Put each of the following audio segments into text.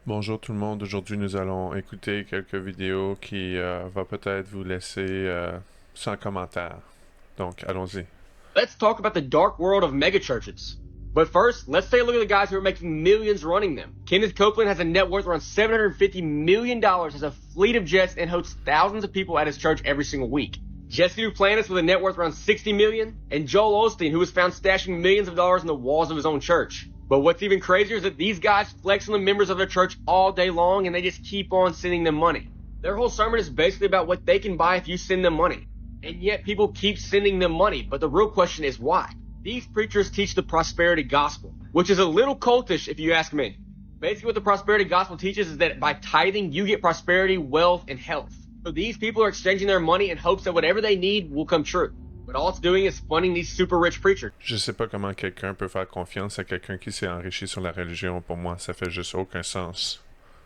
Bonjour tout le monde, aujourd'hui nous allons écouter quelques vidéos qui va peut-être vous laisser sans commentaire. Donc allons-y. Let's talk about the dark world of megachurches. But first, let's take a look at the guys who are making millions running them. Kenneth Copeland has a net worth around $750 million, has a fleet of jets, and hosts thousands of people at his church every single week. Jesse Duplantis with a net worth around $60 million, and Joel Osteen, who was found stashing millions of dollars in the walls of his own church. But what's even crazier is that these guys flex on the members of their church all day long, and they just keep on sending them money. Their whole sermon is basically about what they can buy if you send them money. And yet people keep sending them money, but the real question is why? These preachers teach the prosperity gospel, which is a little cultish if you ask me. Basically what the prosperity gospel teaches is that by tithing, you get prosperity, wealth, and health. So these people are exchanging their money in hopes that whatever they need will come true. But all it's doing is funding these super rich preachers. Je sais pas comment quelqu'un peut faire confiance à quelqu'un qui s'est enrichi sur la religion. Pour moi, ça fait juste aucun sens.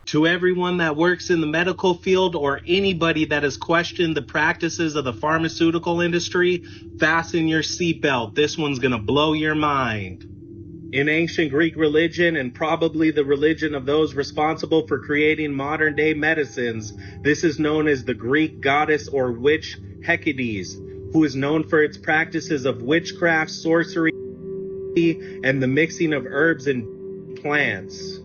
To everyone that works in the medical field or anybody that has questioned the practices of the pharmaceutical industry, fasten your seatbelt. This one's going to blow your mind. In ancient Greek religion, and probably the religion of those responsible for creating modern-day medicines, this is known as the Greek goddess or witch Hecate, who is known for its practices of witchcraft, sorcery, and the mixing of herbs and plants.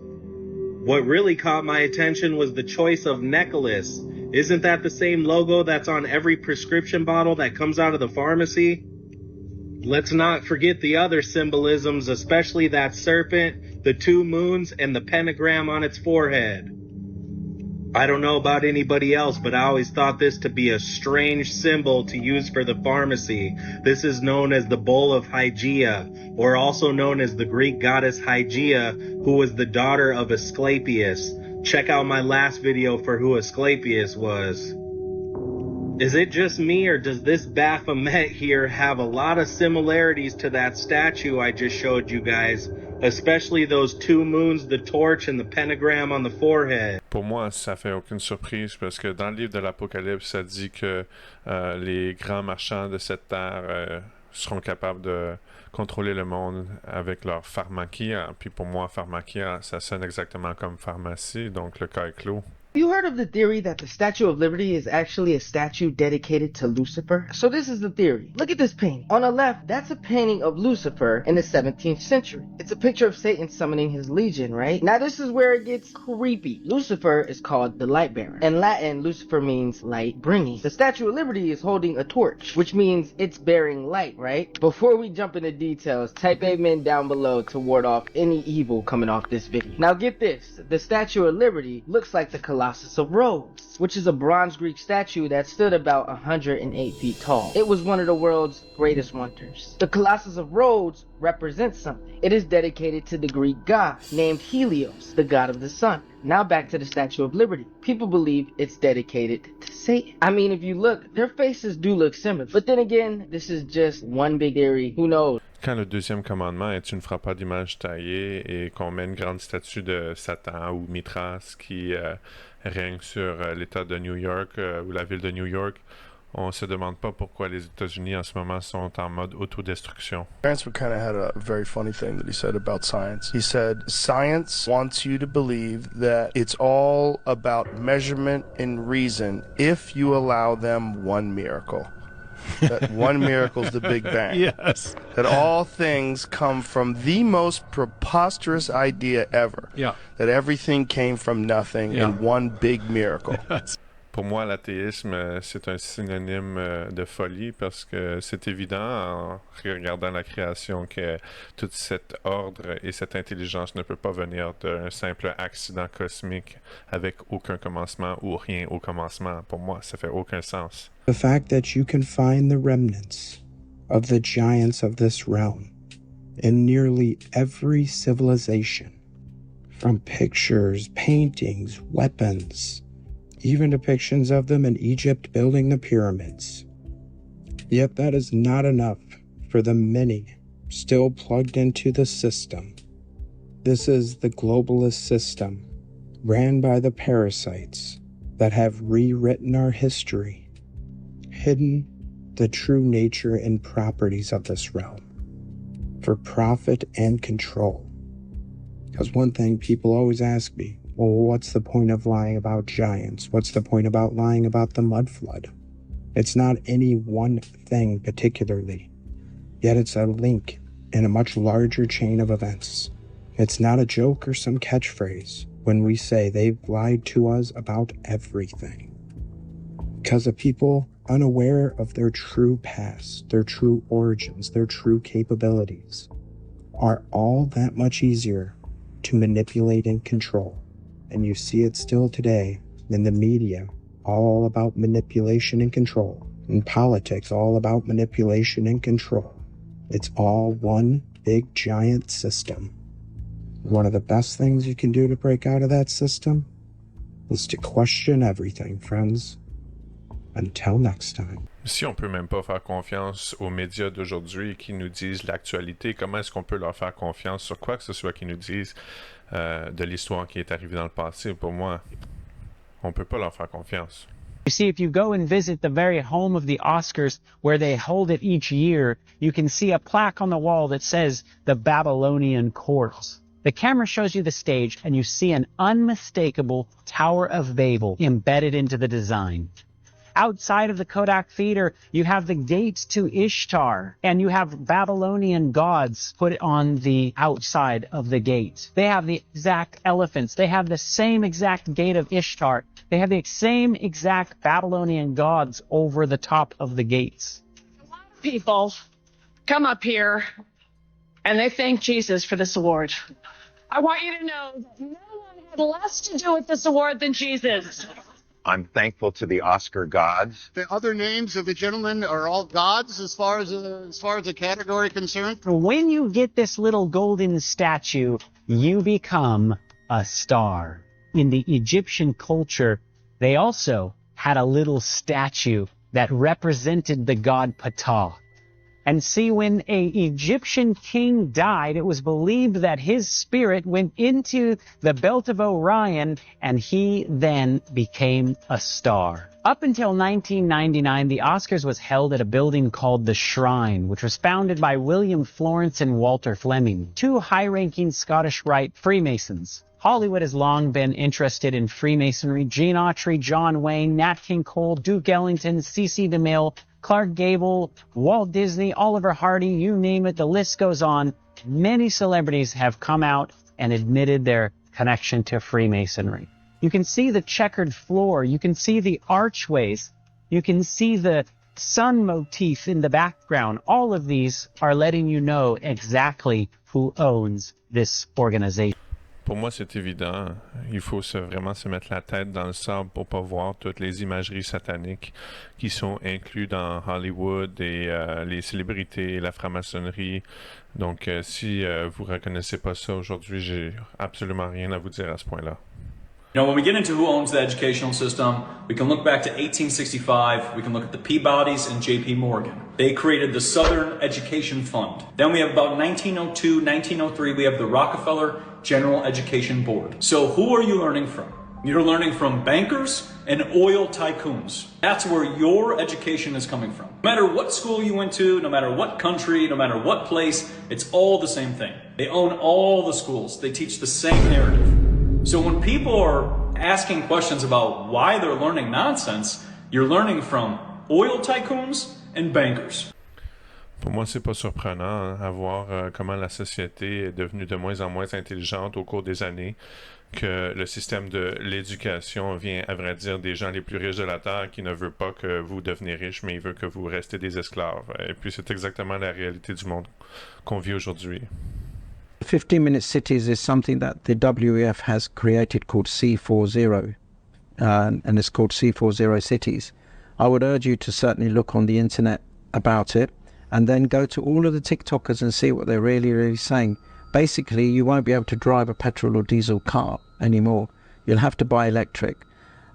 What really caught my attention was the choice of necklace. Isn't that the same logo that's on every prescription bottle that comes out of the pharmacy? Let's not forget the other symbolisms, especially that serpent, the two moons, and the pentagram on its forehead. I don't know about anybody else, but I always thought this to be a strange symbol to use for the pharmacy. This is known as the bowl of Hygeia, or also known as the Greek goddess Hygeia, who was the daughter of Asclepius. Check out my last video for who Asclepius was. Is it just me, or does this Baphomet here have a lot of similarities to that statue I just showed you guys? Especially those two moons, the torch, and the pentagram on the forehead. Pour moi, ça fait aucune surprise parce que dans le livre de l'Apocalypse, ça dit que les grands marchands de cette terre seront capables de contrôler le monde avec leur pharmakia. Puis pour moi, pharmakia, ça sonne exactement comme pharmacie, donc le cas est clos. Have you heard of the theory that the Statue of Liberty is actually a statue dedicated to Lucifer? So this is the theory. Look at this painting. On the left, that's a painting of Lucifer in the 17th century. It's a picture of Satan summoning his legion, right? Now this is where it gets creepy. Lucifer is called the light bearer. In Latin, Lucifer means light bringing. The Statue of Liberty is holding a torch, which means it's bearing light, right? Before we jump into details, type amen down below to ward off any evil coming off this video. Now get this. The Statue of Liberty looks like the Colossus of Rhodes, which is a bronze Greek statue that stood about 108 feet tall. It was one of the world's greatest wonders. The Colossus of Rhodes represents something. It is dedicated to the Greek god named Helios, the god of the sun. Now back to the Statue of Liberty. People believe it's dedicated to Satan. I mean, if you look, their faces do look similar. But then again, this is just one big theory. Who knows? Quand le deuxième commandement est tu ne feras pas d'image taillée et qu'on met une grande statue de Satan ou Mithras qui règne sur l'État de New York ou la ville de New York, on se demande pas pourquoi les États-Unis en ce moment sont en mode autodestruction. Ransford kind of had a very funny thing that he said about science. He said, science wants you to believe that it's all about measurement and reason if you allow them one miracle. That one miracle is the Big Bang. Yes. That all things come from the most preposterous idea ever. Yeah. That everything came from nothing in one big miracle. Pour moi, l'athéisme, c'est un synonyme de folie parce que c'est évident en regardant la création que tout cet ordre et cette intelligence ne peut pas venir d'un simple accident cosmique avec aucun commencement ou rien au commencement. Pour moi, ça fait aucun sens. The fact that you can find the remnants of the giants of this realm in nearly every civilization, from pictures, paintings, weapons, even depictions of them in Egypt building the pyramids. Yet that is not enough for the many still plugged into the system. This is the globalist system, ran by the parasites that have rewritten our history, hidden the true nature and properties of this realm for profit and control. Because one thing people always ask me, Well, what's the point of lying about giants? What's the point about lying about the mud flood? It's not any one thing particularly, yet it's a link in a much larger chain of events. It's not a joke or some catchphrase when we say they've lied to us about everything. Because of people unaware of their true past, their true origins, their true capabilities, are all that much easier to manipulate and control. And you see it still today in the media, all about manipulation and control. In politics, all about manipulation and control. It's all one big giant system. One of the best things you can do to break out of that system is to question everything, friends. Until next time. Si on peut même pas faire confiance aux médias d'aujourd'hui qui nous disent l'actualité, comment est-ce qu'on peut leur faire confiance sur quoi que ce soit qu'ils nous disent de l'histoire qui est arrivée dans le passé? Pour moi, on peut pas leur faire confiance. You see, if you go and visit the very home of the Oscars, where they hold it each year, you can see a plaque on the wall that says the Babylonian Court. The camera shows you the stage, and you see an unmistakable Tower of Babel embedded into the design. Outside of the Kodak Theater, you have the gate to Ishtar, and you have Babylonian gods put on the outside of the gate. They have the exact elephants. They have the same exact gate of Ishtar. They have the same exact Babylonian gods over the top of the gates. A lot of people come up here and they thank Jesus for this award. I want you to know that no one had less to do with this award than Jesus. I'm thankful to the Oscar gods. The other names of the gentlemen are all gods as far as the category concerned. When you get this little golden statue, you become a star. In the Egyptian culture, they also had a little statue that represented the god Ptah. And see, when an Egyptian king died, it was believed that his spirit went into the belt of Orion, and he then became a star. Up until 1999, the Oscars was held at a building called the Shrine, which was founded by William Florence and Walter Fleming, two high-ranking Scottish Rite Freemasons. Hollywood has long been interested in Freemasonry. Gene Autry, John Wayne, Nat King Cole, Duke Ellington, C.C. DeMille, Clark Gable, Walt Disney, Oliver Hardy, you name it, the list goes on. Many celebrities have come out and admitted their connection to Freemasonry. You can see the checkered floor. You can see the archways. You can see the sun motif in the background. All of these are letting you know exactly who owns this organization. Pour moi, c'est évident. Il faut vraiment se mettre la tête dans le sable pour pas voir toutes les imageries sataniques qui sont incluses dans Hollywood et les célébrités et la franc-maçonnerie. Donc, si vous reconnaissez pas ça aujourd'hui, j'ai absolument rien à vous dire à ce point-là. You know, when we get into who owns the educational system, we can look back to 1865, we can look at the Peabodys and J.P. Morgan. They created the Southern Education Fund. Then we have about 1902, 1903, we have the Rockefeller General Education Board. So who are you learning from? You're learning from bankers and oil tycoons. That's where your education is coming from. No matter what school you went to, no matter what country, no matter what place, it's all the same thing. They own all the schools. They teach the same narrative. So when people are asking questions about why they're learning nonsense, you're learning from oil tycoons and bankers. Pour moi, c'est pas surprenant à voir comment la société est devenue de moins en moins intelligente au cours des années, que le système de l'éducation vient, à vrai dire, des gens les plus riches de la Terre qui ne veut pas que vous deveniez riches, mais il veut que vous restez des esclaves. Et puis, c'est exactement la réalité du monde qu'on vit aujourd'hui. 15-minute cities is something that the WEF has created called C40, and it's called C40 cities. I would urge you to certainly look on the internet about it, and then go to all of the TikTokers and see what they're really saying. Basically, you won't be able to drive a petrol or diesel car anymore. You'll have to buy electric.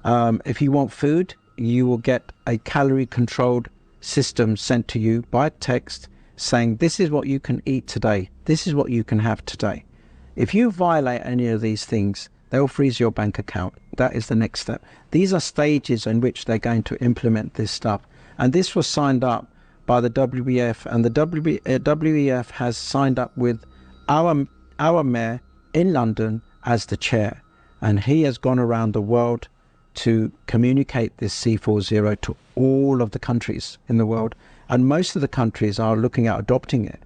If you want food, you will get a calorie-controlled system sent to you by text saying, this is what you can eat today. This is what you can have today. If you violate any of these things, they'll freeze your bank account. That is the next step. These are stages in which they're going to implement this stuff. And this was signed up by the WEF, and the WEF has signed up with our mayor in London as the chair. And he has gone around the world to communicate this C40 to all of the countries in the world. And most of the countries are looking at adopting it.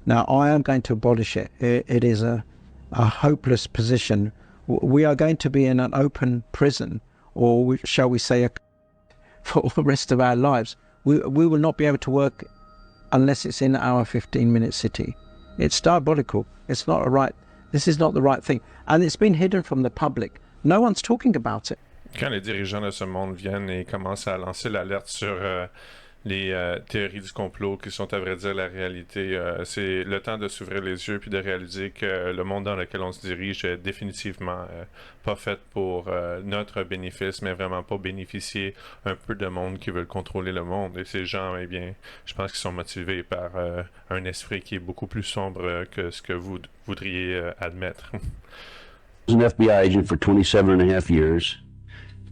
Now, I am going to abolish it. It is a hopeless position. We are going to be in an open prison, or shall we say, for the rest of our lives. We will not be able to work unless it's in our 15-minute city. It's diabolical. It's not this is not the right thing. And it's been hidden from the public. No one's talking about it. Quand les dirigeants de ce monde viennent et commencent à lancer l'alerte sur les théories du complot qui sont à vrai dire la réalité, c'est le temps de s'ouvrir les yeux puis de réaliser que le monde dans lequel on se dirige est définitivement pas fait pour notre bénéfice, mais vraiment pas bénéficier un peu de monde qui veulent contrôler le monde. Et ces gens, eh bien, je pense qu'ils sont motivés par un esprit qui est beaucoup plus sombre que ce que vous voudriez admettre. I was an FBI agent for 27.5 years.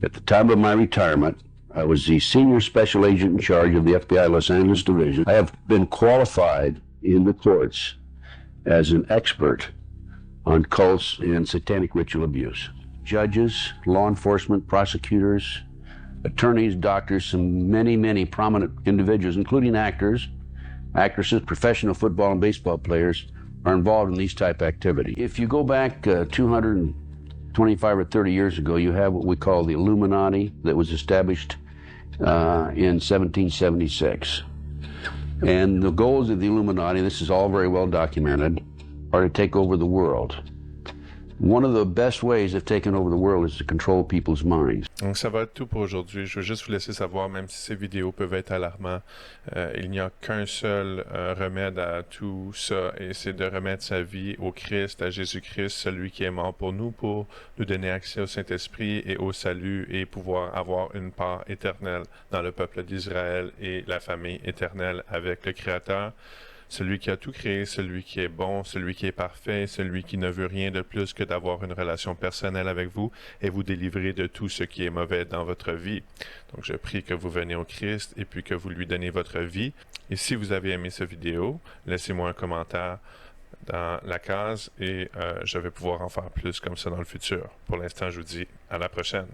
At the time of my retirement, I was the senior special agent in charge of the FBI Los Angeles Division. I have been qualified in the courts as an expert on cults and satanic ritual abuse. Judges, law enforcement, prosecutors, attorneys, doctors, some many prominent individuals, including actors, actresses, professional football and baseball players, are involved in these type activity. If you go back 225 or 30 years ago, you have what we call the Illuminati that was established in 1776. And the goals of the Illuminati, this is all very well documented, are to take over the world. One of the best ways of taking over the world is to control people's minds. Donc ça va être tout pour aujourd'hui. Je veux juste vous laisser savoir, même si ces vidéos peuvent être alarmantes, il n'y a qu'un seul remède à tout ça, et c'est de remettre sa vie au Christ, à Jésus-Christ, celui qui est mort pour nous donner accès au Saint-Esprit et au salut, et pouvoir avoir une part éternelle dans le peuple d'Israël et la famille éternelle avec le Créateur. Celui qui a tout créé, celui qui est bon, celui qui est parfait, celui qui ne veut rien de plus que d'avoir une relation personnelle avec vous et vous délivrer de tout ce qui est mauvais dans votre vie. Donc je prie que vous veniez au Christ et puis que vous lui donnez votre vie. Et si vous avez aimé cette vidéo, laissez-moi un commentaire dans la case et je vais pouvoir en faire plus comme ça dans le futur. Pour l'instant, je vous dis à la prochaine.